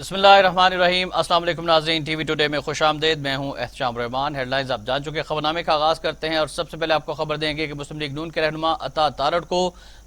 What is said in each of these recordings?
बिस्मिल्लाहिर्रहमानिर्रहीम। अस्सलाम वालेकुम नाज़रीन, टीवी टुडे में खुश आमदेद। मैं हूं एहतशाम रहमान। हेडलाइंस आप जान चुके। खबरनामे का आगाज़ करते हैं और सबसे पहले आपको खबर देंगे कि मुस्लिम लीग नून के रहनुमा अता तारड़ को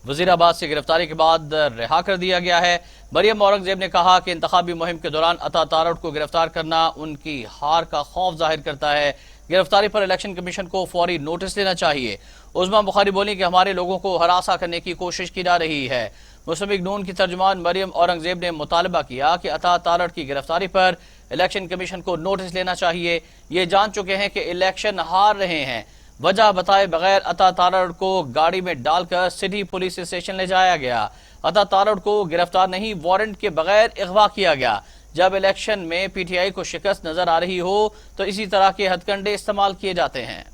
वज़ीराबाद से गिरफ्तारी के बाद रिहा कर दिया गया है। मरियम औरंगज़ेब ने कहा कि इंतखाबी मुहिम के दौरान अता तारड़ को गिरफ्तार करना उनकी हार का खौफ जाहिर करता है। गिरफ्तारी पर इलेक्शन कमीशन को फौरी नोटिस लेना चाहिए। उज़मा बुखारी बोली कि हमारे लोगों को हरासा करने की कोशिश की जा रही है। मुस्लिम लीग नून की तर्जुमान मरियम औरंगज़ेब ने मुतालबा किया कि अता तारड़ की गिरफ्तारी पर इलेक्शन कमीशन को नोटिस लेना चाहिए। ये जान चुके हैं कि इलेक्शन हार रहे हैं। वजह बताए बगैर अता तारड़ को गाड़ी में डालकर सिटी पुलिस स्टेशन ले जाया गया। अता तारड़ को गिरफ्तार नहीं, वारंट के बगैर अगवा किया गया। जब इलेक्शन में पीटीआई को शिकस्त नजर आ रही हो तो इसी तरह के हथकंडे इस्तेमाल किए जाते हैं।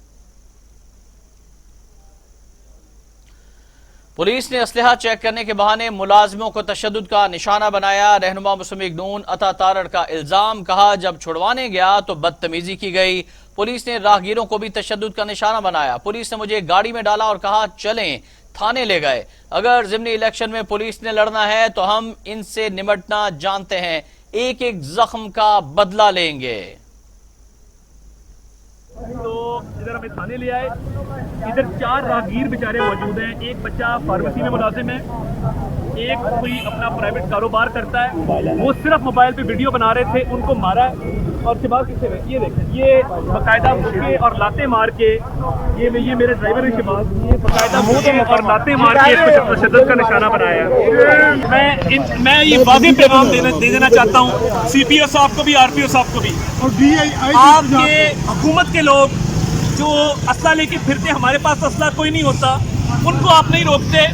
पुलिस ने असलहा चेक करने के बहाने मुलाजिमों को तशद्दुद का निशाना बनाया। रहनुमा मुस्लिम लीग नून अता तारड़ का इल्जाम, कहा जब छुड़वाने गया तो बदतमीजी की गई। पुलिस ने राहगीरों को भी तशद्दुद का निशाना बनाया। पुलिस ने मुझे गाड़ी में डाला और कहा चलें, थाने ले गए। अगर ज़िमनी इलेक्शन में पुलिस ने लड़ना है तो हम इनसे निमटना जानते हैं, एक एक जख्म का बदला लेंगे। तो इधर हमें थाने ले आए। इधर 4 राहगीर बेचारे मौजूद हैं। एक बच्चा फार्मेसी में मुलाजिम है, एक कोई अपना प्राइवेट कारोबार करता है। वो सिर्फ मोबाइल पे वीडियो बना रहे थे, उनको मारा है। और शहबाज किससे है? ये देखें, ये बाकायदा मुक्के और लाते मार के, ये मेरे ड्राइवर है शहबाज, ये बाकायदा मुक्के और लाते मार के इसको तशद्दुद का निशाना बनाया है। मैं ये वाज़ेह पैगाम दे देना चाहता हूँ CPO साहब को भी, RPO साहब को भी, और आपके हुकूमत के लोग जो असला लेके फिरते, हमारे पास असला कोई नहीं होता, उनको आप नहीं रोकते।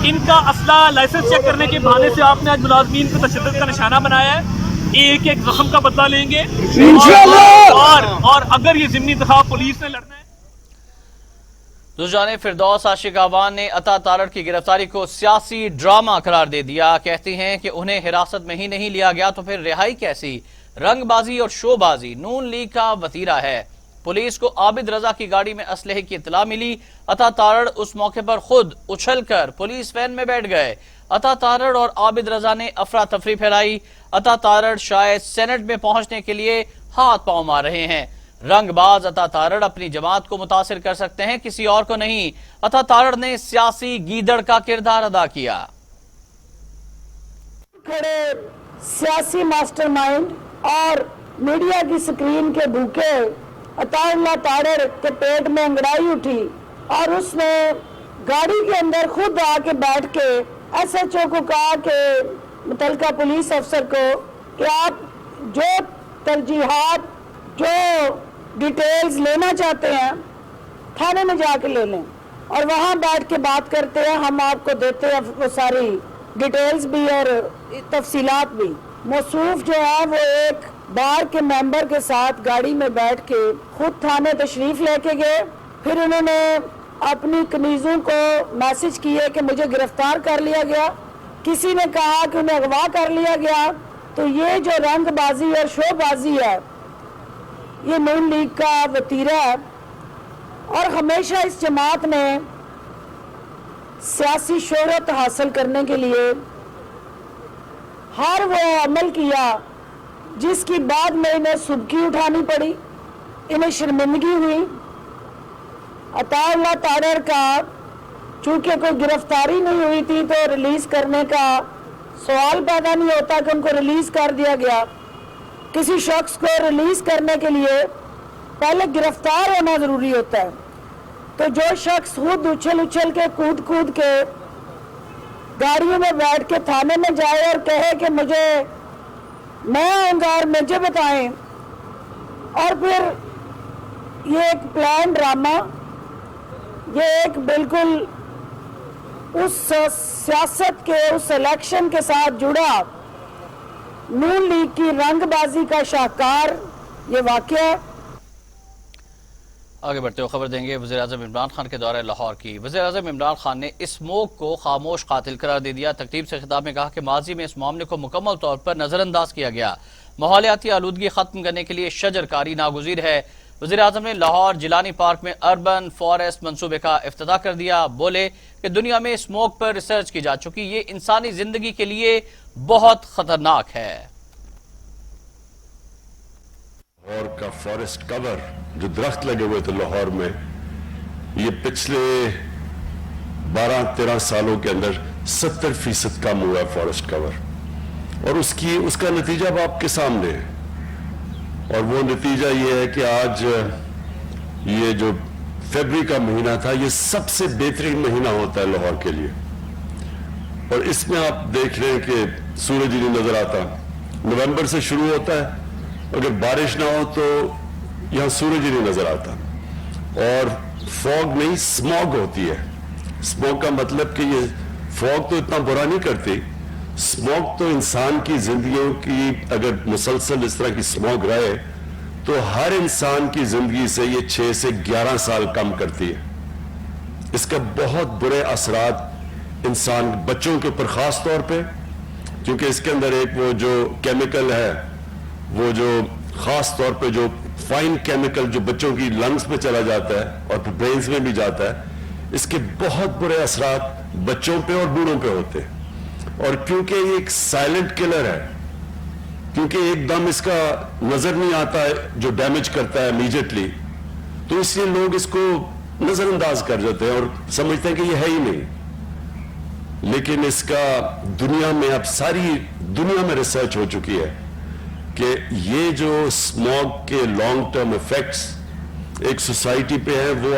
इनका असला लाइसेंस चेक करने के बहाने से आपने आज मुलाजमीन को तशद्दुद का निशाना बनाया है। एक एक जख्म का बदला लेंगे और अगर ये ज़िमनी इंतखाब पुलिस ने लड़ना है। दुजाने फिरदौस आशिक आवान ने अता तारड़ की गिरफ्तारी को सियासी ड्रामा करार दे दिया। कहती हैं कि उन्हें हिरासत में ही नहीं लिया गया तो फिर रिहाई कैसी? रंगबाजी और शोबाजी नून लीग का वतीरा है। पुलिस को आबिद रजा की गाड़ी में असलहे की इत्तला मिली। अता तारड़ उस मौके पर खुद उछलकर पुलिस वैन में बैठ गए। अता तारड़ और आबिद रजा ने अफरा तफरी फैलाई। अता तारड़ शायद सेनेट में पहुंचने के लिए हाथ पांव मार रहे हैं। रंगबाज अता तारड़ अपनी जमात को मुतासिर कर सकते हैं, किसी और को नहीं। अता तारड़ ने सियासी गीदड़ का किरदार अदा किया। खड़े सियासी मास्टरमाइंड और मीडिया की स्क्रीन के भूखे अता तारड़ के पेट में अंगड़ाई उठी और उसने गाड़ी के अंदर खुद आके बैठ के SHO को कहा कि मुतलका पुलिस अफसर को कि आप जो तरजीहात, जो डिटेल्स लेना चाहते हैं थाने में जाके ले लें और वहाँ बैठ के बात करते हैं, हम आपको देते हैं वो सारी डिटेल्स भी और तफसीलात भी। मौसूफ जो है वो एक बार के मेंबर के साथ गाड़ी में बैठ के खुद थाने तशरीफ लेके गए। फिर उन्होंने अपनी कमीज़ों को मैसेज किए कि मुझे गिरफ्तार कर लिया गया, किसी ने कहा कि उन्हें अगवा कर लिया गया। तो ये जो रंगबाजी और शोबाजी है ये नून लीग का वतीरा है और हमेशा इस जमात ने सियासी शोहरत हासिल करने के लिए हर वो अमल किया जिसकी बाद में इन्हें सुबकी उठानी पड़ी, इन्हें शर्मिंदगी हुई। अता तारड़ का चूंकि कोई गिरफ्तारी नहीं हुई थी तो रिलीज करने का सवाल पैदा नहीं होता कि उनको रिलीज कर दिया गया। किसी शख्स को रिलीज करने के लिए पहले गिरफ्तार होना जरूरी होता है। तो जो शख्स खुद उछल के कूद के गाड़ियों में बैठ के थाने में जाए और कहे कि मुझे मैं आऊंगा और मुझे बताएं, और फिर ये एक प्लान ड्रामा, ये एक बिल्कुल उस सियासत के, उस इलेक्शन के साथ जुड़ा नून लीग की रंगबाजी का शाहकार ये वाकया। आगे बढ़ते हुए खबर देंगे वज़ीर-ए-आज़म इमरान खान के दौरे लाहौर की। वज़ीर-ए-आज़म इमरान खान ने स्मोक को खामोश कातिल करार दे दिया। तकरीब से खिताब में कहा कि माजी में इस मामले को मुकम्मल तौर पर नजरअंदाज किया गया। माहौलियाती आलूदगी खत्म करने के लिए शजरकारी नागुज़ीर है। वज़ीर-ए-आज़म ने लाहौर जिलानी पार्क में अर्बन फॉरेस्ट मंसूबे का इफ्तिताह कर दिया। बोले कि दुनिया में स्मोक पर रिसर्च की जा चुकी, ये इंसानी जिंदगी के लिए बहुत खतरनाक है। और का फॉरेस्ट कवर जो दरख्त लगे हुए थे लाहौर में, ये पिछले 12-13 सालों के अंदर 70% कम हुआ है फॉरेस्ट कवर, और उसका नतीजा अब आपके सामने है। और वो नतीजा ये है कि आज ये जो फरवरी का महीना था, ये सबसे बेहतरीन महीना होता है लाहौर के लिए, और इसमें आप देख रहे हैं कि सूरज ही नहीं नजर आता। नवंबर से शुरू होता है, अगर बारिश ना हो तो यहां सूरज ही नहीं नजर आता, और फॉग नहीं स्मॉग होती है। स्मॉग का मतलब कि ये फॉग तो इतना बुरा नहीं करती, स्मॉग तो इंसान की जिंदगियों की, अगर मुसलसल इस तरह की स्मॉग रहे तो हर इंसान की जिंदगी से ये 6 से 11 साल कम करती है। इसका बहुत बुरे असरात इंसान बच्चों के ऊपर खास तौर पे, क्योंकि इसके अंदर एक वो जो केमिकल है, वो जो खास तौर पे जो फाइन केमिकल जो बच्चों की लंग्स में चला जाता है और फिर ब्रेन्स में भी जाता है, इसके बहुत बुरे असरात बच्चों पे और बूढ़ों पे होते हैं। और क्योंकि ये एक साइलेंट किलर है, क्योंकि एकदम इसका नजर नहीं आता है जो डैमेज करता है इमीडिएटली, तो इसलिए लोग इसको नजरअंदाज कर जाते हैं और समझते हैं कि ये है ही नहीं। लेकिन इसका दुनिया में, अब सारी दुनिया में रिसर्च हो चुकी है कि ये जो स्मॉग के लॉन्ग टर्म इफेक्ट्स एक सोसाइटी पे है, वो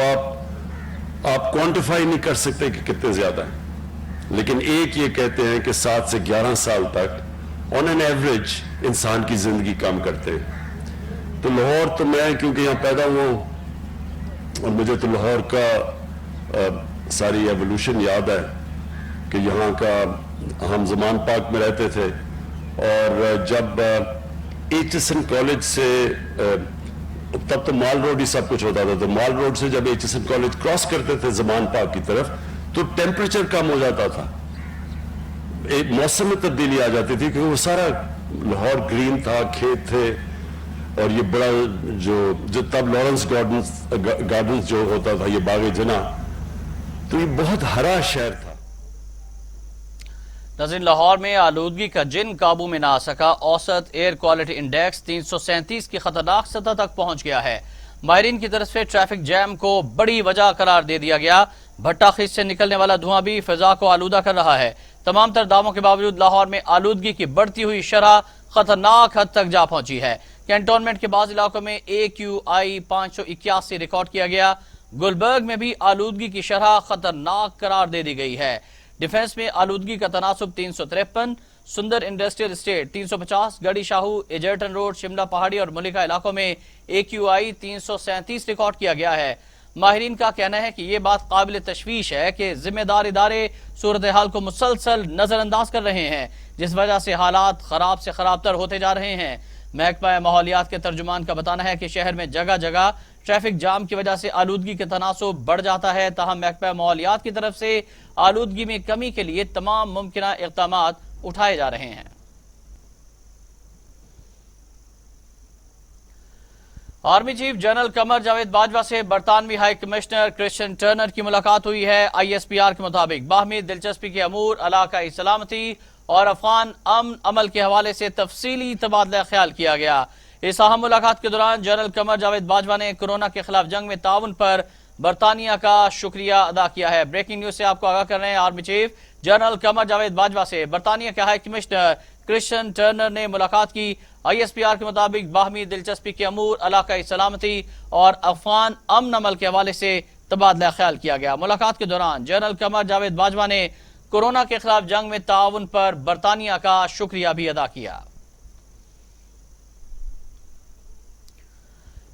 आप क्वांटिफाई नहीं कर सकते कि कितने ज्यादा है। लेकिन एक ये कहते हैं कि 7 से 11 साल तक ऑन एन एवरेज इंसान की जिंदगी कम करते हैं। तो लाहौर तो मैं क्योंकि यहाँ पैदा हुआ हूँ और मुझे तो लाहौर का सारी एवोल्यूशन याद है कि यहाँ का, हम जमान पार्क में रहते थे, और जब एचएसएन कॉलेज से, तब तो माल रोड ही सब कुछ होता था, तो माल रोड से जब एचएसएन कॉलेज क्रॉस करते थे जमान पार्क की तरफ, तो टेम्परेचर कम हो जाता था, एक मौसम में तब्दीली आ जाती थी, क्योंकि वो सारा लाहौर ग्रीन था, खेत थे, और ये बड़ा जो तब लॉरेंस गार्डन्स जो होता था, ये बाग जना, तो ये बहुत हरा शहर था। नाज़रीन, लाहौर में आलूदगी का जिन काबू में ना आ सका, औसत एयर क्वालिटी इंडेक्स 337 की खतरनाक सतह तक पहुंच गया है। माहिरीन की तरफ से ट्रैफिक जैम को बड़ी वजह करार दे दिया गया। भट्टा खींच से निकलने वाला धुआं भी फिजा को आलूदा कर रहा है। तमाम तर दावों के बावजूद लाहौर में आलूदगी की बढ़ती हुई शरह खतरनाक हद तक जा पहुंची है। कैंटोनमेंट के बाज़ इलाकों में AQI 581 रिकॉर्ड किया गया। गुलबर्ग में भी आलूदगी की शरह खतरनाक करार दे दी गई है। डिफेंस में आलूदगी का तनासुब 353, सुंदर इंडस्ट्रियल एस्टेट 350, गढ़ी शाहू, एजर्टन रोड, शिमला पहाड़ी और मलिका इलाकों में AQI 337 रिकॉर्ड किया गया है। माहिरीन का कहना है कि ये बात काबिल तशवीश है कि जिम्मेदार इदारे सूरत हाल को मुसलसल नजरअंदाज कर रहे हैं, जिस वजह से हालात खराब से खराब तर होते जा रहे हैं। महकमा माहौलियात के तर्जुमान का बताना है कि शहर में जगह जगह ट्रैफिक जाम की वजह से आलूदगी के तनासुब बढ़ जाता है। ताहम महकमा माहौलियात की तरफ से आलूदगी में कमी के लिए तमाम मुमकिन इक़दामात उठाए जा रहे हैं। Army chief general Qamar Javed Bajwa से बरतानवी हाई कमिश्नर क्रिश्चियन टर्नर की मुलाकात हुई है। ISPR के मुताबिक बाहमी दिलचस्पी के अमूर, इलाकाई सलामती और अफगान अमन अमल के हवाले से तफसीली तबादला ख्याल किया गया। इस अहम मुलाकात के दौरान जनरल कमर जावेद बाजवा ने कोरोना के खिलाफ जंग में ताउन पर बरतानिया का शुक्रिया अदा किया है। ब्रेकिंग न्यूज से आपको आगाह कर रहे हैं। Army chief general Qamar Javed Bajwa से बरतानिया के हाई कमिश्नर क्रिश्चियन टर्नर ने मुलाकात की। ISPR के मुताबिक बाहमी दिलचस्पी के अमूर, इलाकाई सलामती और अफगान अमन अमल के हवाले से तबादला ख्याल किया गया। मुलाकात के दौरान जनरल कमर जावेद बाजवा ने कोरोना के खिलाफ जंग में ताउन पर बरतानिया का शुक्रिया भी अदा किया।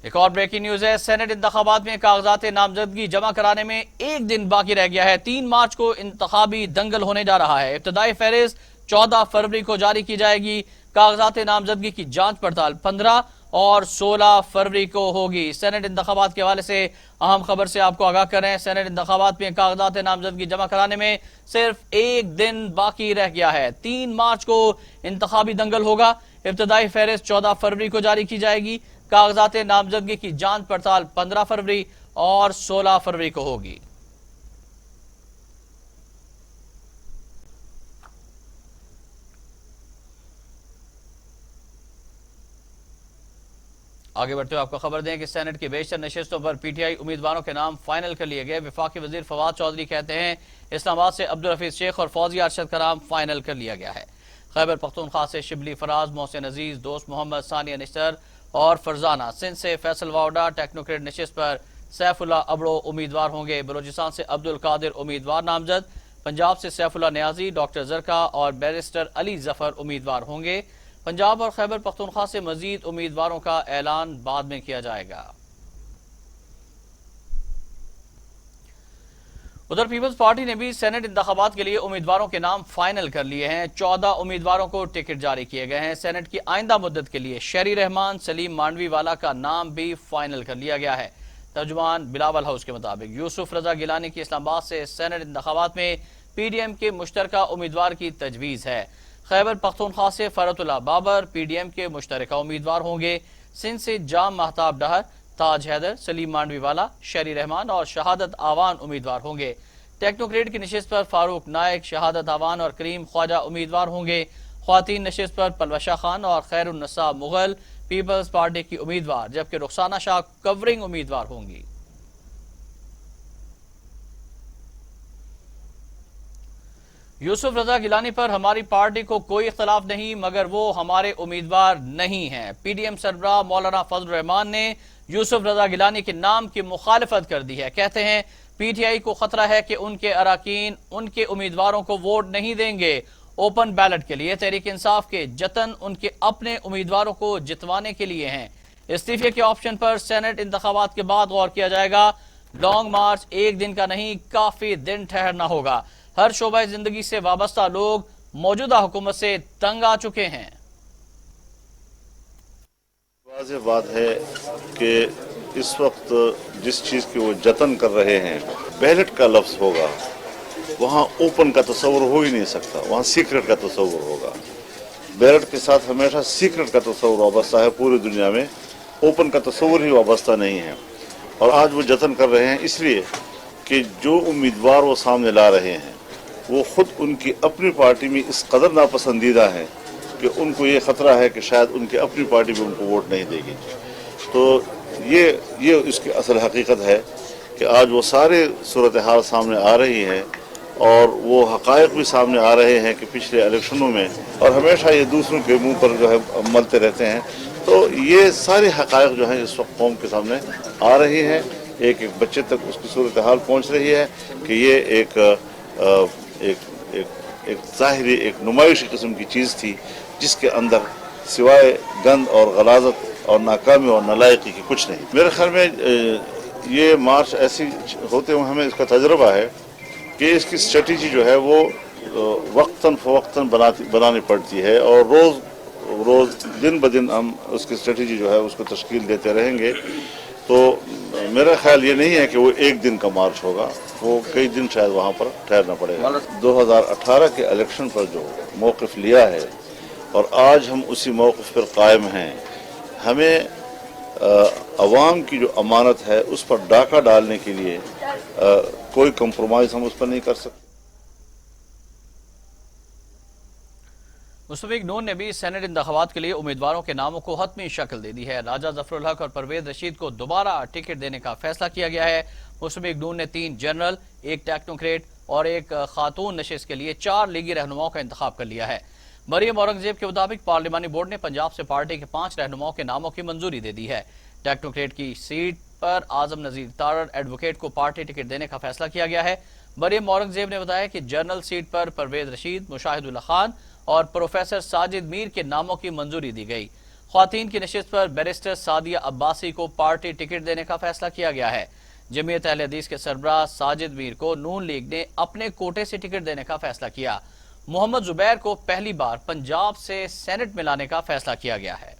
एक और ब्रेकिंग न्यूज है। सेनेट इंतखाबात में कागजात नामजदगी जमा कराने में एक दिन बाकी रह गया है। 3 मार्च को इंतखाबी दंगल होने जा रहा है। इब्तदाई फहरिस्त 14 फरवरी को जारी की जाएगी। कागजात नामजदगी की जांच पड़ताल 15 और 16 फरवरी को होगी। सेनेट इंतखाबात के हवाले से अहम खबर से आपको आगाह करें। सेनेट इंतखाबात में कागजात नामजदगी जमा कराने में सिर्फ एक दिन बाकी रह गया है। 3 मार्च को इंतखाबी दंगल होगा। इब्तदाई फहरिस्त 14 फरवरी को जारी की जाएगी। कागजात नामजदगी की जांच पड़ताल 15 फरवरी और 16 फरवरी को होगी। आगे बढ़ते हुए आपको खबर दें कि सेनेट की बेशतर नशिस्तों पर पीटीआई उम्मीदवारों के नाम फाइनल कर लिए गए। वफाकी वजीर फवाद चौधरी कहते हैं इस्लामाबाद से अब्दुल हफीज शेख और फौजिया अरशद का नाम फाइनल कर लिया गया है। खैबर पख्तूनख्वा से शिबली फराज, मोहसिन अजीज, दोस्त मोहम्मद, सानिया निश्तर और फरजाना। सिंध से फैसल वाउडा टेक्नोक्रेट नशिस्त पर सैफुल्ला अबड़ो उम्मीदवार होंगे। बलोचिस्तान से अब्दुल कादिर उम्मीदवार नामजद। पंजाब से सैफुल्ला न्याजी, डॉक्टर जरका और बैरिस्टर अली जफर उम्मीदवार होंगे। पंजाब और खैबर पख्तूनख्वा से मजीद उम्मीदवारों का ऐलान बाद में किया जाएगा। उधर पीपल्स पार्टी ने भी सेनेट इंतखाबात के लिए उम्मीदवारों के नाम फाइनल कर लिए हैं। 14 उम्मीदवारों को टिकट जारी किए गए हैं। सेनेट की आइंदा मुद्दत के लिए शहरी रहमान, सलीम मांडवी वाला का नाम भी फाइनल कर लिया गया है। तर्जुमान बिलावल हाउस के मुताबिक यूसुफ रजा गिलानी की इस्लामाबाद से सेनेट इंतखाबात में पीडीएम के मुश्तरका उम्मीदवार की तजवीज़ है। खैबर पख्तूनख्वा से फरतुल्लाह बाबर पीडीएम के मुश्तरका उम्मीदवार होंगे। सिंध से जाम महताब डहर, ताज हैदर, सलीम मांडवी वाला, शहरी रहमान और शहादत आवान उम्मीदवार होंगे। टेक्नोक्रेट की नशिस्त पर फारूक नायक, शहादत आवान और करीम ख्वाजा उम्मीदवार होंगे। ख्वातीन नशिस्त पर पलवशा खान और खैरुन्नसा मुगल पीपल्स पार्टी की उम्मीदवार, जबकि रुखसाना शाह कवरिंग उम्मीदवार होंगी। यूसुफ रजा गिलानी पर हमारी पार्टी को कोई इख्तलाफ नहीं, मगर वो हमारे उम्मीदवार नहीं हैं। पीडीएम सरबराह मौलाना फजल रहमान ने यूसुफ रजा गिलानी के नाम की मुखालिफत कर दी है। कहते हैं पीटीआई को खतरा है कि उनके अराकीन उनके उम्मीदवारों को वोट नहीं देंगे। ओपन बैलेट के लिए तहरीक इंसाफ के जतन उनके अपने उम्मीदवारों को जितवाने के लिए हैं। इस्तीफे के ऑप्शन पर सेनेट इंतखाबात के बाद गौर किया जाएगा। लॉन्ग मार्च एक दिन का नहीं, काफी दिन ठहरना होगा। हर शोबा जिंदगी से वाबस्ता लोग मौजूदा हुकूमत से तंग आ चुके हैं। वाज़ेह बात है कि इस वक्त जिस चीज़ की वो जतन कर रहे हैं, बैलेट का लफ्ज़ होगा, वहाँ ओपन का तस्वुर हो ही नहीं सकता, वहाँ सीक्रेट का तस्वुर होगा। बैलेट के साथ हमेशा सीक्रेट का तस्वुर वाबस्ता है, पूरी दुनिया में ओपन का तस्वुर ही वाबस्ता नहीं है। और आज वो जतन कर रहे हैं इसलिए कि जो उम्मीदवार वो सामने ला रहे हैं वो खुद उनकी अपनी पार्टी में इस कदर नापसंदीदा है कि उनको ये ख़तरा है कि शायद उनकी अपनी पार्टी भी उनको वोट नहीं देगी। तो ये इसकी असल हकीकत है कि आज वो सारे सूरत हाल सामने आ रही है और वो हक़ाइक़ भी सामने आ रहे हैं कि पिछले इलेक्शनों में, और हमेशा ये दूसरों के मुंह पर जो है मलते रहते हैं। तो ये सारे हक़ाइक़ जो हैं इस वक्त कौम के सामने आ रही हैं। एक एक बच्चे तक उसकी सूरत हाल पहुँच रही है कि ये एक ज़ाहिरी एक नुमाइशी किस्म की चीज़ थी जिसके अंदर सिवाय गंद और गलाजत और नाकामी और नालायकी की कुछ नहीं। मेरे ख्याल में ये मार्च ऐसी होते हुए हमें इसका तजुर्बा है कि इसकी स्ट्रेटजी जो है वो वक्तन फ़वक्तन बनानी पड़ती है और रोज़ दिन ब दिन हम उसकी स्ट्रेटजी जो है उसको तश्कील देते रहेंगे। तो मेरा ख्याल ये नहीं है कि वो एक दिन का मार्च होगा, वो कई दिन शायद वहाँ पर ठहरना पड़ेगा। 2018 के इलेक्शन पर जो मौक़िफ़ लिया है और आज हम उसी मौक़िफ़ पर कायम हैं। हमें अवाम की जो अमानत है उस पर डाका डालने के लिए कोई कंप्रोमाइज़ हम उस पर नहीं कर सकते। मुस्तफ़ी नून ने भी सेनेट इंतखाबात के लिए उम्मीदवारों के नामों को हतमी शक्ल दे दी है। राजा जफरुल हक और परवेज रशीद को दोबारा टिकट देने का फैसला किया गया है। मुस्तफ़ी नून ने 3 जनरल, 1 टेक्नोक्रेट और 1 खातून नशिस्त के लिए 4 लीगी रहनुमाओं का इंतखाब कर लिया है। मरियम औरंगजेब के मुताबिक पार्लिमानी बोर्ड ने पंजाब से पार्टी के 5 रहनुमाओं के नामों की मंजूरी दे दी है। टेक्नोक्रेट की सीट पर आजम नजीर तारड़ एडवोकेट को पार्टी टिकट देने का फैसला किया गया है। मरियम औरंगजेब ने बताया कि जनरल सीट पर परवेज रशीद, मुशाहिदुल्ला खान और प्रोफेसर साजिद मीर के नामों की मंजूरी दी गई। ख्वातीन की नशिस्त पर बैरिस्टर सादिया अब्बासी को पार्टी टिकट देने का फैसला किया गया है। जमीयत अहले हदीस के सरबराह साजिद मीर को नून लीग ने अपने कोटे से टिकट देने का फैसला किया। मोहम्मद जुबैर को पहली बार पंजाब से सेनेट में लाने का फैसला किया गया है।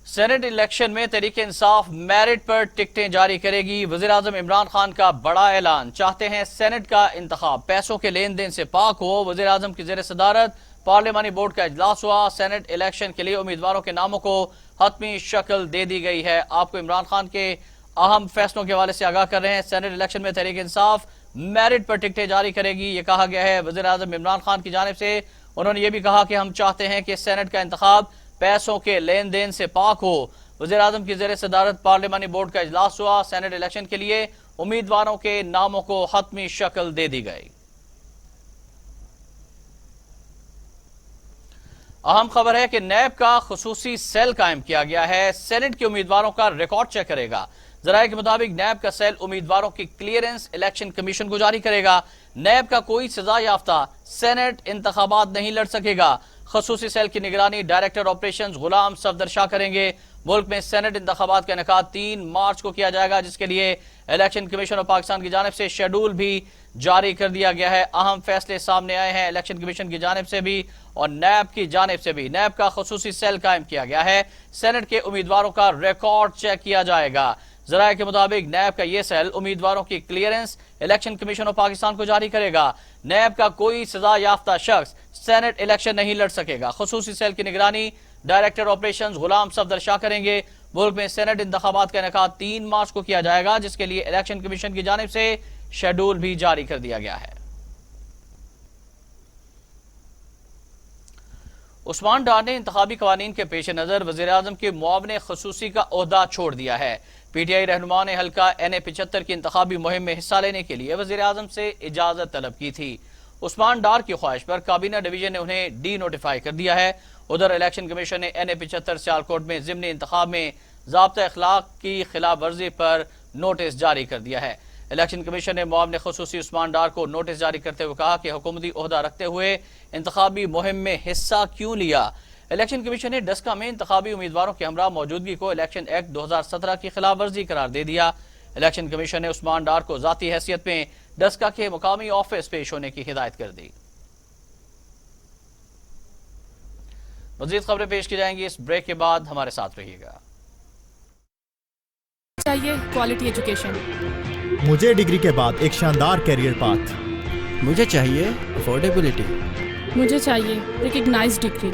सेनेट इलेक्शन में तहरीक इंसाफ मेरिट पर टिकटें जारी करेगी। वज़ीर आज़म इमरान खान का बड़ा ऐलान, चाहते हैं सेनेट का इंतखाब पैसों के लेन देन से पाक हो। वज़ीर आज़म की ज़ेर सदारत पार्लिमानी बोर्ड का इजलास हुआ। सेनेट इलेक्शन के लिए उम्मीदवारों के नामों को हतमी शक्ल दे दी गई है। आपको इमरान खान के अहम फैसलों के हवाले से आगाह कर रहे हैं। सेनेट इलेक्शन में तहरीक इंसाफ मेरिट पर टिकटें जारी करेगी, ये कहा गया है। वज़ीर आज़म इमरान खान की जानिब से انہوں نے یہ بھی کہا کہ ہم چاہتے ہیں کہ سینٹ کا انتخاب پیسوں کے لین دین سے پاک ہو۔ وزیر اعظم کی زیر صدارت پارلیمانی بورڈ کا اجلاس ہوا۔ سینٹ الیکشن کے لیے امیدواروں کے ناموں کو حتمی شکل دے دی گئی۔ اہم خبر ہے کہ نیب کا خصوصی سیل قائم کیا گیا ہے، سینٹ کے امیدواروں کا ریکارڈ چیک کرے گا۔ ذرائع کے مطابق نیب کا سیل امیدواروں کی کلیئرنس الیکشن کمیشن کو جاری کرے گا۔ نیب کا کوئی سزا یافتہ سینٹ انتخابات نہیں لڑ سکے گا۔ خصوصی سیل کی نگرانی ڈائریکٹر آپریشنز غلام صفدر شاہ کریں گے۔ ملک میں سینٹ انتخابات کا انعقاد 3 مارچ کو کیا جائے گا، جس کے لیے الیکشن کمیشن آف پاکستان کی جانب سے شیڈول بھی جاری کر دیا گیا ہے۔ اہم فیصلے سامنے آئے ہیں الیکشن کمیشن کی جانب سے بھی اور نیب کی جانب سے بھی۔ نیب کا خصوصی سیل قائم کیا گیا ہے، سینٹ کے امیدواروں کا ریکارڈ چیک کیا جائے گا۔ ذرائع کے مطابق نیب کا یہ سیل امیدواروں کی clearance election commission of Pakistan کو جاری کرے گا۔ نیب کا کوئی سزا یافتہ شخص سینٹ الیکشن نہیں لڑ سکے گا۔ خصوصی سیل کی نگرانی ڈائریکٹر آپریشنز غلام صفدر شاہ کریں گے۔ ملک میں سینٹ انتخابات کا انعقاد 3 مارچ کو کیا جائے گا، جس کے لیے الیکشن کمیشن کی جانب سے شیڈول بھی جاری کر دیا گیا ہے۔ عثمان ڈار نے انتخابی قوانین کے پیش نظر وزیر اعظم کے معاون خصوصی کا عہدہ چھوڑ دیا ہے۔ پی ٹی آئی رہنما نے حلقہ NA-75 کی انتخابی مہم میں حصہ لینے کے لیے وزیر اعظم سے اجازت طلب کی تھی۔ عثمان ڈار کی خواہش پر کابینہ ڈویژن نے انہیں ڈی نوٹیفائی کر دیا ہے۔ ادھر الیکشن کمیشن نے NA-75 سیالکوٹ میں ضمنی انتخاب میں ضابطہ اخلاق کی خلاف ورزی پر نوٹس جاری کر دیا ہے۔ الیکشن کمیشن نے معاون خصوصی عثمان ڈار کو نوٹس جاری کرتے ہوئے کہا کہ حکومتی عہدہ رکھتے ہوئے انتخابی مہم میں حصہ کیوں لیا۔ الیکشن کمیشن نے ڈسکا میں انتخابی امیدواروں کے ہمراہ موجودگی کو الیکشن ایکٹ 2017 کی خلاف ورزی قرار دے دیا۔ الیکشن کمیشن نے عثمان ڈار کو ذاتی حیثیت میں ڈسکا کے مقامی آفس پیش ہونے کی ہدایت کر دی۔ مزید خبریں پیش کی جائیں گی اس بریک کے بعد، ہمارے ساتھ رہیے گا۔ چاہیے کوالٹی ایجوکیشن، مجھے ڈگری کے بعد ایک شاندار کیریئر پاتھ، مجھے چاہیے افورڈیبلٹی، مجھے چاہیے ریکگنائز ڈگری،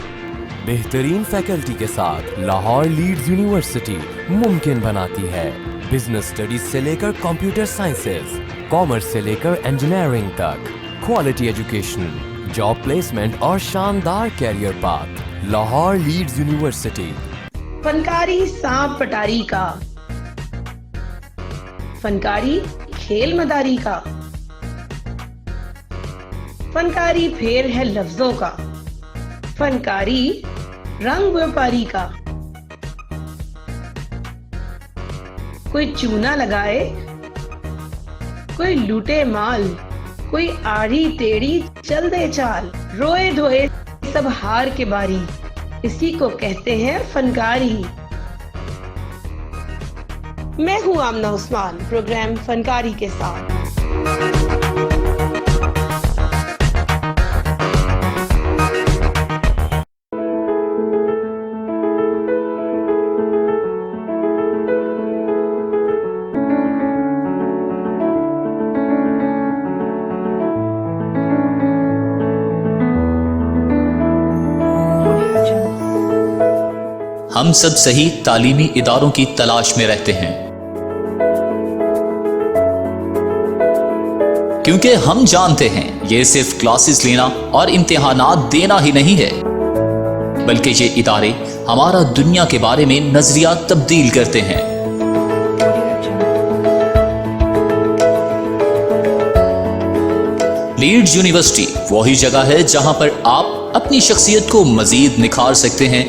بہترین فیکلٹی کے ساتھ لاہور لیڈز یونیورسٹی ممکن بناتی ہے بزنس اسٹڈیز سے لے کر کمپیوٹر سائنسز، کامرس سے لے کر انجینئرنگ تک، کوالٹی ایجوکیشن، جاب پلیسمنٹ اور شاندار career path. Lahore Leeds University. فنکاری سانپ پٹاری کا، فنکاری کھیل مداری کا، فنکاری پھیر ہے لفظوں کا، فنکاری رنگ ویپاری کا۔ کوئی چونا لگائے، کوئی لوٹے مال، کوئی آڑی ٹیڑھی چل دے چال، روئے دھوئے سب ہار کے باری، اسی کو کہتے ہیں فنکاری۔ میں ہوں آمنہ عثمان، پروگرام فنکاری کے ساتھ۔ ہم سب صحیح تعلیمی اداروں کی تلاش میں رہتے ہیں، کیونکہ ہم جانتے ہیں یہ صرف کلاسز لینا اور امتحانات دینا ہی نہیں ہے، بلکہ یہ ادارے ہمارا دنیا کے بارے میں نظریات تبدیل کرتے ہیں۔ لیڈز یونیورسٹی وہی جگہ ہے جہاں پر آپ اپنی شخصیت کو مزید نکھار سکتے ہیں۔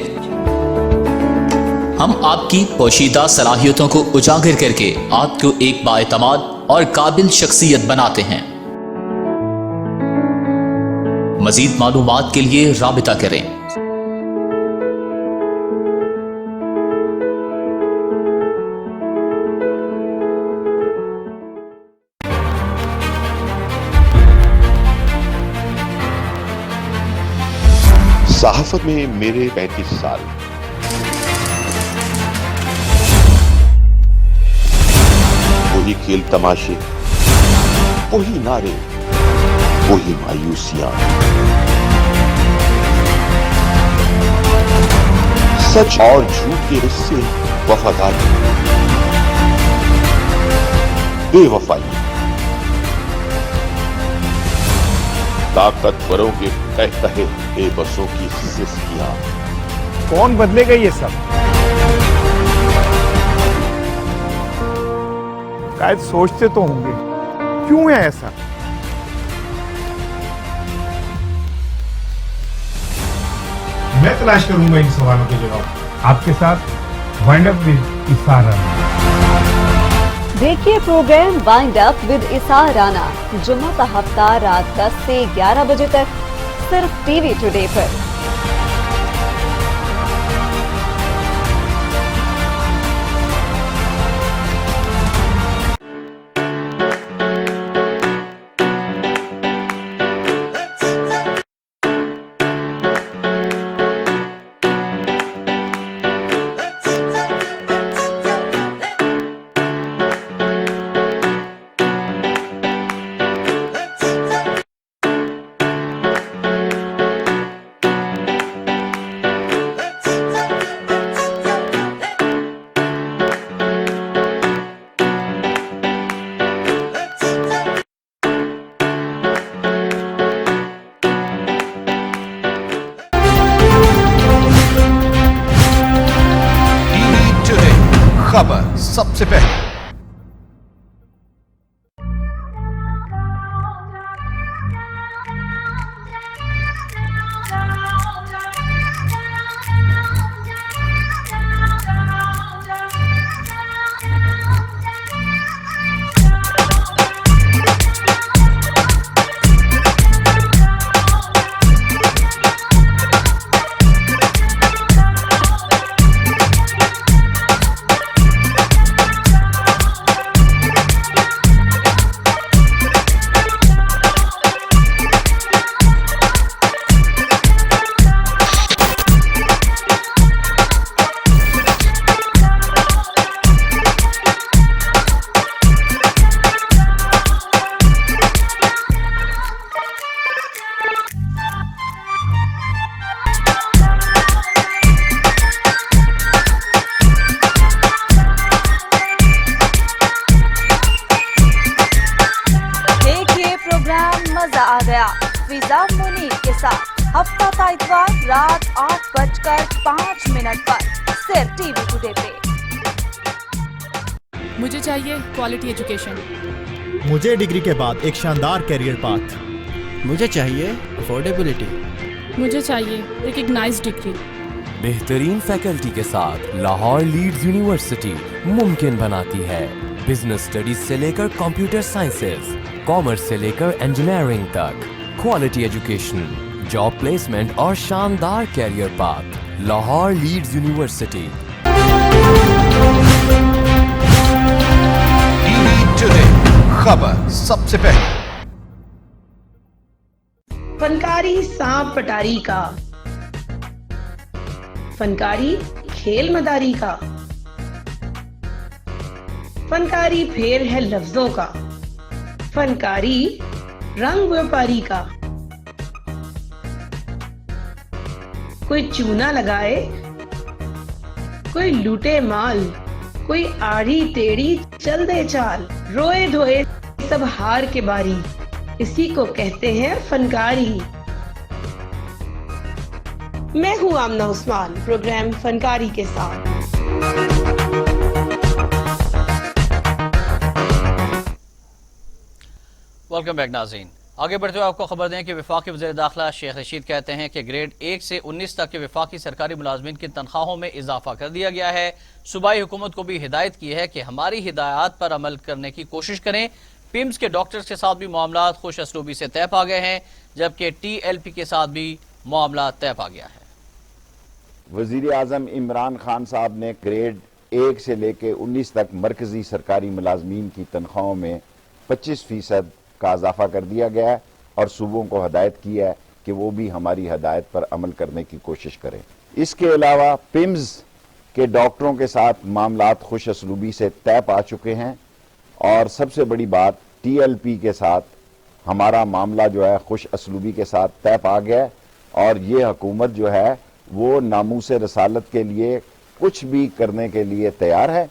ہم آپ کی پوشیدہ صلاحیتوں کو اجاگر کر کے آپ کو ایک بااعتماد اور قابل شخصیت بناتے ہیں۔ مزید معلومات کے لیے رابطہ کریں۔ صحافت میں میرے 35 سال، وہی کھیل تماشے، وہی نعرے، وہی مایوسیاں، سچ اور جھوٹ کے رشتے، وفاداری، بے وفائی، ताकतवरों के तहत बेबसों की सिस्कियां। कौन बदलेगा ये सब? शायद सोचते तो होंगे क्यों है ऐसा। मैं तलाश करूंगा इन सवालों के जवाब आपके साथ वाइंड अप विद इसार राना। देखिए प्रोग्राम वाइंड अप विद इसार राना जुम्मा का हफ्ता रात 10 से 11 बजे तक सिर्फ टीवी टुडे पर। खबर सबसे पहले। मजा आ गया फिजा मुनीर के साथ हफ्ता था इतवार रात 8:05 पर सिर्फ टीवी टुडे पे। मुझे चाहिए क्वालिटी एजुकेशन। मुझे डिग्री के बाद एक शानदार कैरियर पाथ। मुझे चाहिए अफोर्डेबिलिटी। मुझे चाहिए रिकग्नाइज्ड डिग्री। बेहतरीन फैकल्टी के साथ लाहौर लीड्स यूनिवर्सिटी मुमकिन बनाती है। बिजनेस स्टडीज से लेकर कंप्यूटर साइंसेज, कॉमर्स से लेकर इंजीनियरिंग तक, क्वालिटी एजुकेशन, जॉब प्लेसमेंट और शानदार career path. Lahore Leeds University. TV today खबर सबसे पहले। फनकारी सांप पटारी का, फनकारी खेल मदारी का, फनकारी फेर है लफ्जों का, फनकारी रंग व्यापारी का। कोई चूना लगाए, कोई लूटे माल, कोई आड़ी टेढ़ी चल दे चाल, रोए धोए सब हार के बारी, इसी को कहते हैं फनकारी। मैं हूं आमना उस्मान, प्रोग्राम फनकारी के साथ। वेलकम बैक नाज़रीन। आगे बढ़ते हुए आपको खबर दें कि वफाकी वज़ीर दाखिला शेख रशीद कहते हैं कि ग्रेड 1 से 19 तक के वफाकी सरकारी मुलाजमीन की तनख्वाहों में इजाफा कर दिया गया है। सूबाई हुकूमत को भी हिदायत की है कि हमारी हिदायत पर अमल करने की कोशिश करें। पिम्स के डॉक्टर्स के साथ भी मामला खुश असलूबी से तय पा गए हैं, जबकि TLP के साथ भी मामला तय पा गया है। वजीर आजम इमरान खान साहब ने ग्रेड 1 से लेकर 19 तक मरकजी सरकारी मुलाजमीन की तनख्वाहों में 25% का इजाफा कर दिया गया है और सूबों को हदायत की है कि वो भी हमारी हदायत पर अमल करने की कोशिश करें। इसके अलावा पिम्स के डॉक्टरों के साथ मामलात खुश असलूबी से तय पा चुके हैं और सबसे बड़ी बात TLP के साथ हमारा मामला जो है खुश असलूबी के साथ तय पा गया और ये हुकूमत जो है वो नामूस रसालत के लिए कुछ भी करने के लिए तैयार है।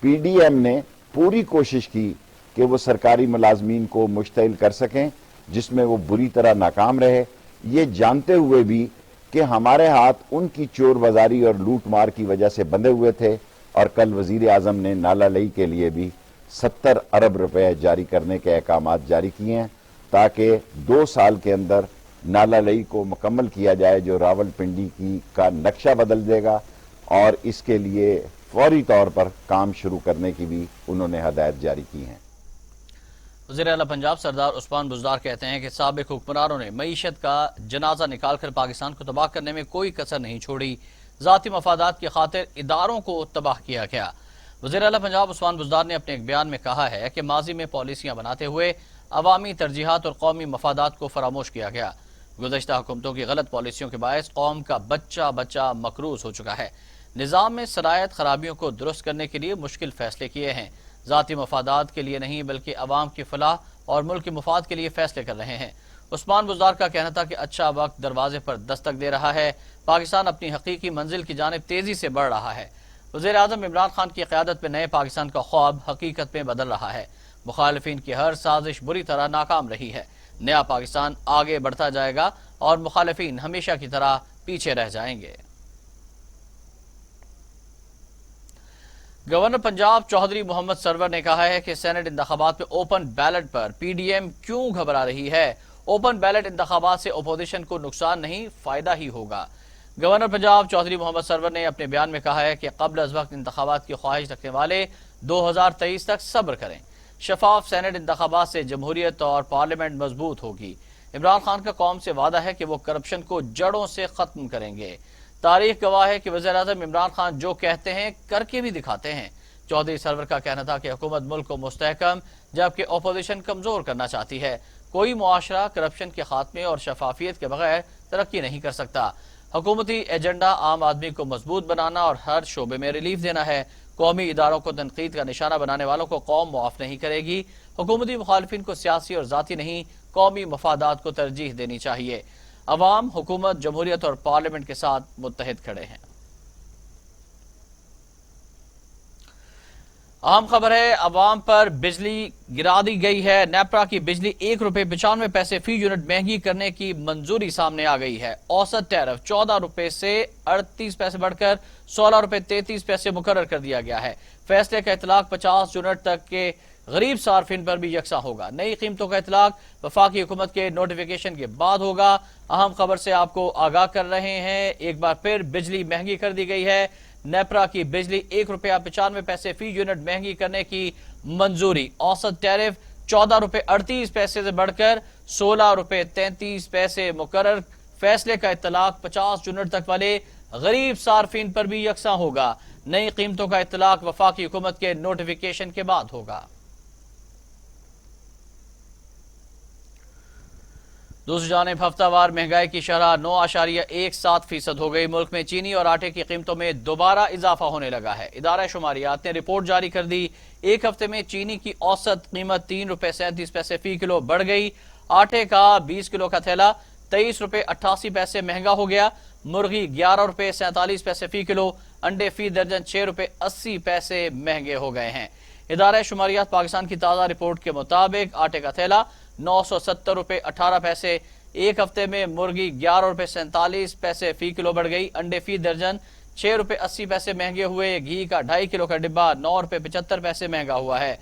PDM ने पूरी कोशिश की कि वो सरकारी मुलाजमीन को मुश्तइल कर सकें, جس میں وہ بری طرح ناکام رہے، یہ جانتے ہوئے بھی کہ ہمارے ہاتھ ان کی چور بازاری اور لوٹ مار کی وجہ سے بندھے ہوئے تھے، اور کل وزیر اعظم نے نالہ لئی کے لیے بھی 70 ارب روپے جاری کرنے کے احکامات جاری کیے ہیں تاکہ 2 سال کے اندر نالہ لئی کو مکمل کیا جائے، جو راول پنڈی کا نقشہ بدل دے گا، اور اس کے لیے فوری طور پر کام شروع کرنے کی بھی انہوں نے ہدایت جاری کی ہیں۔ وزیر اعلیٰ پنجاب سردار عثمان بزدار کہتے ہیں کہ سابق حکمرانوں نے معیشت کا جنازہ نکال کر پاکستان کو تباہ کرنے میں کوئی کسر نہیں چھوڑی، ذاتی مفادات کی خاطر اداروں کو تباہ کیا گیا۔ وزیر اعلیٰ پنجاب عثمان بزدار نے اپنے ایک بیان میں کہا ہے کہ ماضی میں پالیسیاں بناتے ہوئے عوامی ترجیحات اور قومی مفادات کو فراموش کیا گیا۔ گزشتہ حکومتوں کی غلط پالیسیوں کے باعث قوم کا بچہ مقروض ہو چکا ہے۔ نظام میں صلاحیت خرابیوں کو درست کرنے کے لیے مشکل فیصلے کیے ہیں، ذاتی مفادات کے لیے نہیں بلکہ عوام کی فلاح اور ملک کے مفاد کے لیے فیصلے کر رہے ہیں۔ عثمان بزدار کا کہنا تھا کہ اچھا وقت دروازے پر دستک دے رہا ہے، پاکستان اپنی حقیقی منزل کی جانب تیزی سے بڑھ رہا ہے۔ وزیر اعظم عمران خان کی قیادت میں نئے پاکستان کا خواب حقیقت میں بدل رہا ہے، مخالفین کی ہر سازش بری طرح ناکام رہی ہے۔ نیا پاکستان آگے بڑھتا جائے گا اور مخالفین ہمیشہ کی طرح پیچھے رہ جائیں گے۔ گورنر پنجاب چودھری محمد سرور نے کہا ہے کہ سینٹ انتخابات میں اوپن بیلٹ پر پی ڈی ایم کیوں گھبرا رہی ہے؟ اوپن بیلٹ انتخابات سے اپوزیشن کو نقصان نہیں، فائدہ ہی ہوگا۔ گورنر پنجاب چودھری محمد سرور نے اپنے بیان میں کہا ہے کہ قبل از وقت انتخابات کی خواہش رکھنے والے 2023 تک صبر کریں۔ شفاف سینٹ انتخابات سے جمہوریت اور پارلیمنٹ مضبوط ہوگی۔ عمران خان کا قوم سے وعدہ ہے کہ وہ کرپشن کو جڑوں سے ختم کریں گے۔ تاریخ گواہ ہے کہ وزیر اعظم عمران خان جو کہتے ہیں کر کے بھی دکھاتے ہیں۔ چودھری سرور کا کہنا تھا کہ حکومت ملک کو مستحکم جبکہ اپوزیشن کمزور کرنا چاہتی ہے۔ کوئی معاشرہ کرپشن کے خاتمے اور شفافیت کے بغیر ترقی نہیں کر سکتا۔ حکومتی ایجنڈا عام آدمی کو مضبوط بنانا اور ہر شعبے میں ریلیف دینا ہے۔ قومی اداروں کو تنقید کا نشانہ بنانے والوں کو قوم معاف نہیں کرے گی۔ حکومتی مخالفین کو سیاسی اور ذاتی نہیں، قومی مفادات کو ترجیح دینی چاہیے۔ عوام، حکومت، جمہوریت اور پارلیمنٹ کے ساتھ متحد کھڑے ہیں۔ اہم خبر ہے، عوام پر بجلی گرا دی گئی ہے۔ نیپرا کی بجلی 1 روپے 95 پیسے فی یونٹ مہنگی کرنے کی منظوری سامنے آ گئی ہے۔ اوسط ٹیرف 14 روپے سے 38 پیسے بڑھ کر 16 روپے 33 پیسے مقرر کر دیا گیا ہے۔ فیصلے کا اطلاق 50 یونٹ تک کے غریب صارفین پر بھی یکساں ہوگا۔ نئی قیمتوں کا اطلاق وفاقی حکومت کے نوٹیفیکیشن کے بعد ہوگا۔ اہم خبر سے آپ کو آگاہ کر رہے ہیں، ایک بار پھر بجلی مہنگی کر دی گئی ہے۔ نیپرا کی بجلی 1 روپے 95 پیسے فی یونٹ مہنگی کرنے کی منظوری۔ اوسط ٹیرف 14 روپے 38 پیسے سے بڑھ کر 16 روپے 33 پیسے مقرر۔ فیصلے کا اطلاق 50 یونٹ تک والے غریب صارفین پر بھی یکساں ہوگا۔ نئی قیمتوں کا اطلاق وفاقی حکومت کے نوٹیفیکیشن کے بعد ہوگا۔ دوسری جانب ہفتہ وار مہنگائی کی شرح 9.17% ہو گئی۔ ملک میں چینی اور آٹے کی قیمتوں میں دوبارہ اضافہ ہونے لگا ہے۔ ادارہ شماریات نے رپورٹ جاری کر دی۔ ایک ہفتے میں چینی کی اوسط قیمت 3 روپے 37 پیسے فی کلو بڑھ گئی۔ آٹے کا 20 کلو کا تھیلا 23 روپے 88 پیسے مہنگا ہو گیا۔ مرغی 11 روپے 47 پیسے فی کلو، انڈے فی درجن 6 روپے 80 پیسے مہنگے ہو گئے ہیں۔ ادارہ شماریات پاکستان کی تازہ رپورٹ کے مطابق آٹے کا تھیلا 970 روپے 18 پیسے، ایک ہفتے میں مرغی 11 روپے 47 پیسے فی کلو بڑھ گئی، انڈے فی درجن 6 روپے 80 پیسے مہنگے ہوئے، گھی کا 2.5 کلو کا ڈبہ 9 روپے 75 پیسے مہنگا ہوا ہے،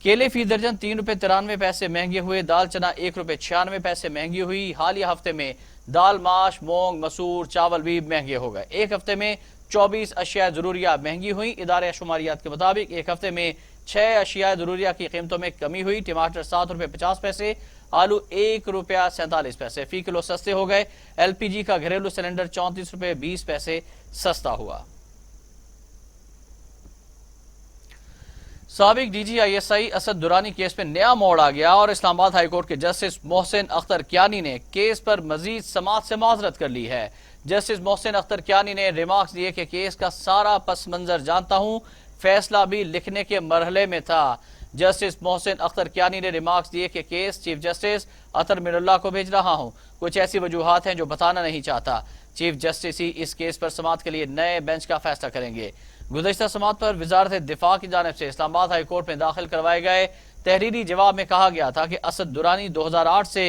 کیلے فی درجن 3 روپے 93 پیسے مہنگے ہوئے، دال چنا 1 روپے 96 پیسے مہنگی ہوئی۔ حالیہ ہفتے میں دال، ماش، مونگ، مسور، چاول بھی مہنگے ہو گئے۔ ایک ہفتے میں 24 اشیاء ضروریہ مہنگی ہوئی۔ ادارہ شماریات کے مطابق ایک ہفتے میں 6 اشیاء ضروریہ کی قیمتوں میں کمی ہوئی۔ ٹماٹر 7 روپے 50 پیسے، آلو 1 روپیہ 47 پیسے فی کلو سستے ہو گئے۔ ایل پی جی کا گھریلو سلنڈر 34 روپے 20 پیسے سستا ہوا۔ سابق D G I S I Asad Durrani case میں نیا موڑ آ گیا اور اسلام آباد ہائی کورٹ کے جسٹس محسن اختر کیانی نے کیس پر مزید سماعت سے معذرت کر لی ہے۔ جسٹس محسن اختر کیانی نے ریمارکس دیے کہ کیس کا سارا پس منظر جانتا ہوں، فیصلہ بھی لکھنے کے مرحلے میں تھا۔ جسٹس محسن اختر کیانی نے ریمارکس دیے کہ کیس چیف جسٹس اطہر من اللہ کو بھیج رہا ہوں، کچھ ایسی وجوہات ہیں جو بتانا نہیں چاہتا۔ چیف جسٹس ہی اس کیس پر سماعت کے لیے نئے بینچ کا فیصلہ کریں گے۔ گزشتہ سماعت پر وزارت دفاع کی جانب سے اسلام آباد ہائی کورٹ میں داخل کروائے گئے تحریری جواب میں کہا گیا تھا کہ اسد درانی 2008 سے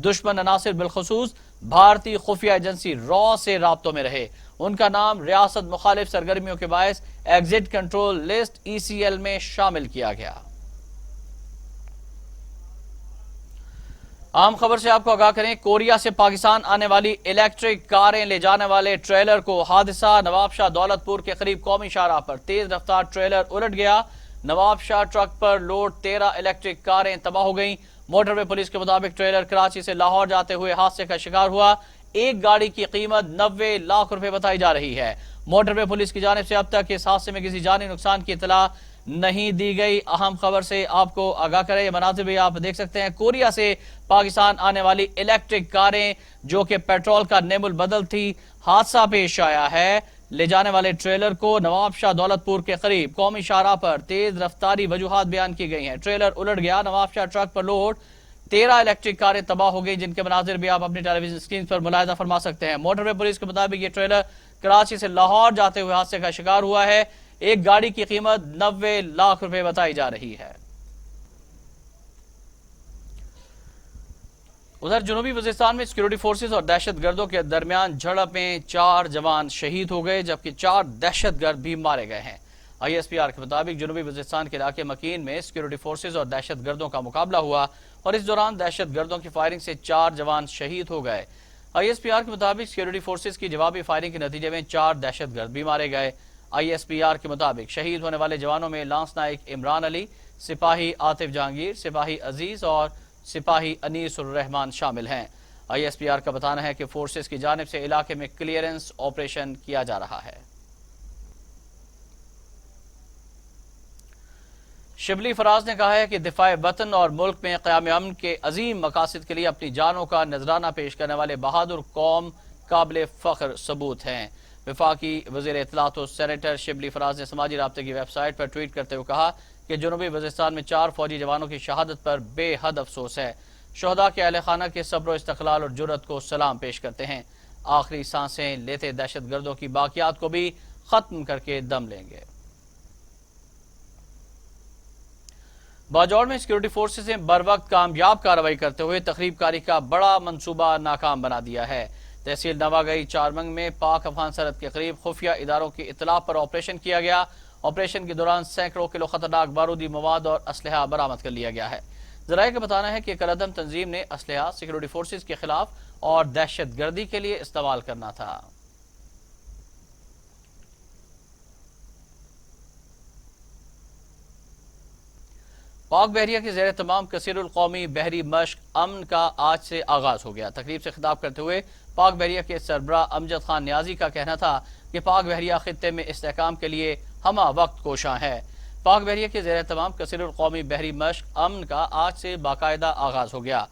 دشمن عناصر بالخصوص بھارتی خفیہ ایجنسی را سے رابطوں میں رہے. ان کا نام ریاست مخالف سرگرمیوں کے باعث ایگزٹ کنٹرول لسٹ ECL میں شامل کیا گیا. عام خبر سے آپ کو آگاہ کریں، کوریا سے پاکستان آنے والی الیکٹرک کاریں لے جانے والے ٹریلر کو حادثہ. نواب شاہ دولت پور کے قریب قومی شاہراہ پر تیز رفتار ٹریلر الٹ گیا. نواب شاہ ٹرک پر لوڈ 13 الیکٹرک کاریں تباہ ہو گئیں. موٹر وے پولیس کے مطابق ٹریلر کراچی سے لاہور جاتے ہوئے حادثے کا شکار ہوا. ایک گاڑی کی قیمت 90 لاکھ روپے بتائی جا رہی ہے. موٹر وے پولیس کی جانب سے اب تک اس حادثے میں کسی جانی نقصان کی اطلاع نہیں دی گئی. اہم خبر سے آپ کو آگاہ کریں، یہ مناظر بھی آپ دیکھ سکتے ہیں. کوریا سے پاکستان آنے والی الیکٹرک کاریں جو کہ پیٹرول کا نیم البدل تھی، حادثہ پیش آیا ہے. لے جانے والے ٹریلر کو نواب شاہ دولت پور کے قریب قومی شاہراہ پر تیز رفتاری وجوہات بیان کی گئی ہیں. ٹریلر الٹ گیا. نواب شاہ ٹرک پر لوڈ 13 الیکٹرک کاریں تباہ ہو گئی، جن کے مناظر بھی آپ اپنی ٹیلی ویژن اسکرین پر ملاحظہ فرما سکتے ہیں. موٹر وے پولیس کے مطابق یہ ٹریلر کراچی سے لاہور جاتے ہوئے حادثے کا شکار ہوا ہے. ایک گاڑی کی قیمت 90 لاکھ روپے بتائی جا رہی ہے. ادھر جنوبی وزیرستان میں سیکورٹی فورسز اور دہشت گردوں کے درمیان جھڑپ میں 4 جوان شہید ہو گئے، جبکہ 4 دہشت گرد بھی مارے گئے ہیں. ISPR کے مطابق جنوبی وزیرستان کے علاقے مکین میں سیکورٹی فورسز اور دہشت گردوں کا مقابلہ ہوا اور اس دوران دہشت گردوں کی فائرنگ سے 4 جوان شہید ہو گئے. ISPR کے مطابق سیکورٹی فورسز کی جوابی فائرنگ کے نتیجے میں 4 دہشت گرد بھی مارے گئے. ISPR کے مطابق شہید ہونے والے جوانوں میں لانس نائک عمران علی، سپاہی عاطف جہانگیر، سپاہی عزیز اور سپاہی انیس الرحمان شامل ہیں. ISPR کا بتانا ہے کہ فورسز کی جانب سے علاقے میں کلیئرنس آپریشن کیا جا رہا ہے. شبلی فراز نے کہا ہے کہ دفاع وطن اور ملک میں قیام امن کے عظیم مقاصد کے لیے اپنی جانوں کا نذرانہ پیش کرنے والے بہادر قوم قابل فخر ثبوت ہیں. وفاقی وزیر اطلاعات و سینیٹر شبلی فراز نے سماجی رابطے کی ویب سائٹ پر ٹویٹ کرتے ہوئے کہا کہ جنوبی وزیرستان میں 4 فوجی جوانوں کی شہادت پر بے حد افسوس ہے. شہداء کے اہل خانہ کے صبر و استقلال اور جرأت کو سلام پیش کرتے ہیں. آخری سانسیں لیتے دہشت گردوں کی باقیات کو بھی ختم کر کے دم لیں گے. باجوڑ میں سیکورٹی فورسز نے بر وقت کامیاب کارروائی کرتے ہوئے تخریب کاری کا بڑا منصوبہ ناکام بنا دیا ہے. تحصیل نواگئی چارمنگ میں پاک افغان سرحد کے قریب خفیہ اداروں کی اطلاع پر آپریشن کیا گیا. آپریشن کے دوران سینکڑوں کلو خطرناک بارودی مواد اور اسلحہ برآمد کر لیا گیا ہے. ذرائع کا بتانا ہے کہ کالعدم تنظیم نے اسلحہ سیکورٹی فورسز کے خلاف اور دہشت گردی کے لیے استعمال کرنا تھا. پاک بحریہ کے زیر تمام کثیر القومی بحری مشق امن کا آج سے آغاز ہو گیا. تقریب سے خطاب کرتے ہوئے پاک بحریہ کے سربراہ امجد خان نیازی کا کہنا تھا کہ پاک بحریہ خطے میں استحکام کے لیے ہمہ وقت کوشاں ہے. پاک بحریہ کے زیر تمام کثیر القومی بحری مشق امن کا آج سے باقاعدہ آغاز ہو گیا.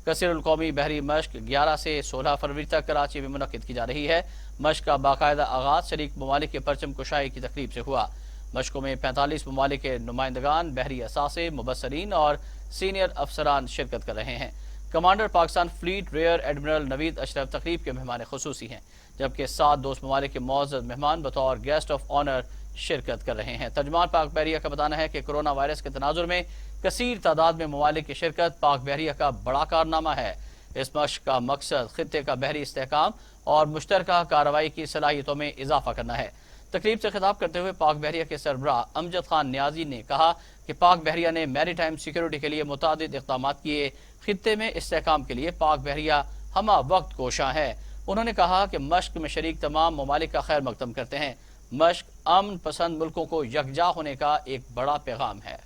کثیر القومی بحری مشق 11 سے 16 فروری تک کراچی میں منعقد کی جا رہی ہے. مشق کا باقاعدہ آغاز شریک ممالک کے پرچم کشائی کی تقریب سے ہوا. مشقوں میں 45 ممالک کے نمائندگان، بحری اثاثے، مبصرین اور سینئر افسران شرکت کر رہے ہیں. Commander Pakistan fleet rear admiral Naveed Ashraf تقریب کے مہمان خصوصی ہیں، جبکہ 7 دوست ممالک کے معزز مہمان بطور گیسٹ آف آنر شرکت کر رہے ہیں. ترجمان پاک بحریہ کا بتانا ہے کہ کورونا وائرس کے تناظر میں کثیر تعداد میں ممالک کی شرکت پاک بحریہ کا بڑا کارنامہ ہے. اس مشق کا مقصد خطے کا بحری استحکام اور مشترکہ کارروائی کی صلاحیتوں میں اضافہ کرنا ہے. تقریب سے خطاب کرتے ہوئے پاک بحریہ کے سربراہ امجد خان نیازی نے کہا کہ پاک بحریہ نے میری ٹائم سیکیورٹی کے لیے متعدد اقدامات کیے. خطے میں استحکام کے لیے پاک بحریہ ہمہ وقت کوشاں ہے. انہوں نے کہا کہ مشق میں شریک تمام ممالک کا خیر مقدم کرتے ہیں. مشق امن پسند ملکوں کو یکجا ہونے کا ایک بڑا پیغام ہے.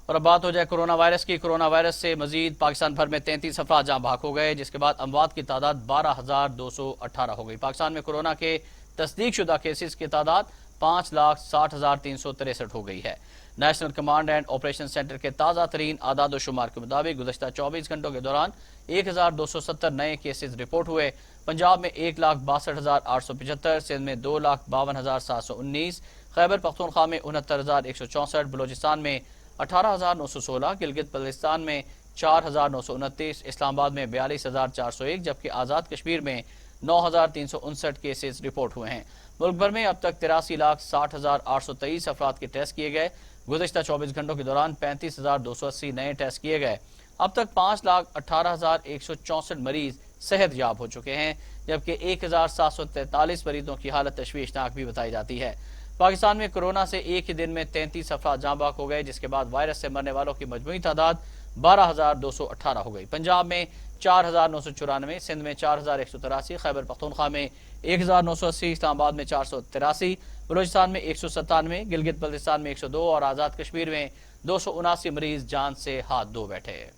اور اب بات ہو جائے کورونا وائرس کی. کورونا وائرس سے مزید پاکستان بھر میں 33 افراد جاں بحق ہو گئے، جس کے بعد اموات کی تعداد 12,218 ہو گئی. پاکستان میں کورونا کے تصدیق شدہ کیسز کی تعداد 5,60,363 ہو گئی ہے. National command and operation centre کے تازہ ترین اعداد و شمار کے مطابق گزشتہ 24 گھنٹوں کے دوران 1,270 نئے کیسز رپورٹ ہوئے. پنجاب میں 1,62,875، سندھ میں 2,52,719، خیبر پختونخوا میں 69,164، بلوچستان میں 18,916، گلگت بلتستان میں 4,929، اسلام آباد میں 42,401، جبکہ آزاد کشمیر میں 9,359 کیسز رپورٹ ہوئے ہیں. मुल्क भर में अब तक 83,60,823 अफराद के टेस्ट किए गए। गुज़िश्ता 24 घंटों के दौरान 35,280 नए टेस्ट किए गए। अब तक 5,18,164 मरीज सेहत याब हो चुके हैं, जबकि 1,743 मरीजों की हालत तशवीशनाक भी बताई जाती है। पाकिस्तान में कोरोना से एक ही दिन में 33 अफराद जाँ बाक हो गए, जिसके बाद वायरस से मरने वालों की मजमूई तादाद 12,218 हो गई। पंजाब में 4,994, सिंध में 4,183, खैबर पख्तूनख्वा में 1,980, इस्लामाबाद में 483, बलूचिस्तान में 197, गिलगित बल्तिस्तान में 102 और आज़ाद कश्मीर में 279 मरीज जान से हाथ धो बैठे।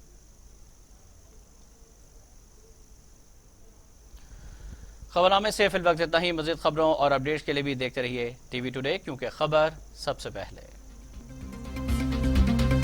खबरनामे से फिल वक्त इतना ही। मज़ीद खबरों और अपडेट्स के लिए भी देखते रहिए टीवी टुडे, क्योंकि खबर सबसे पहले।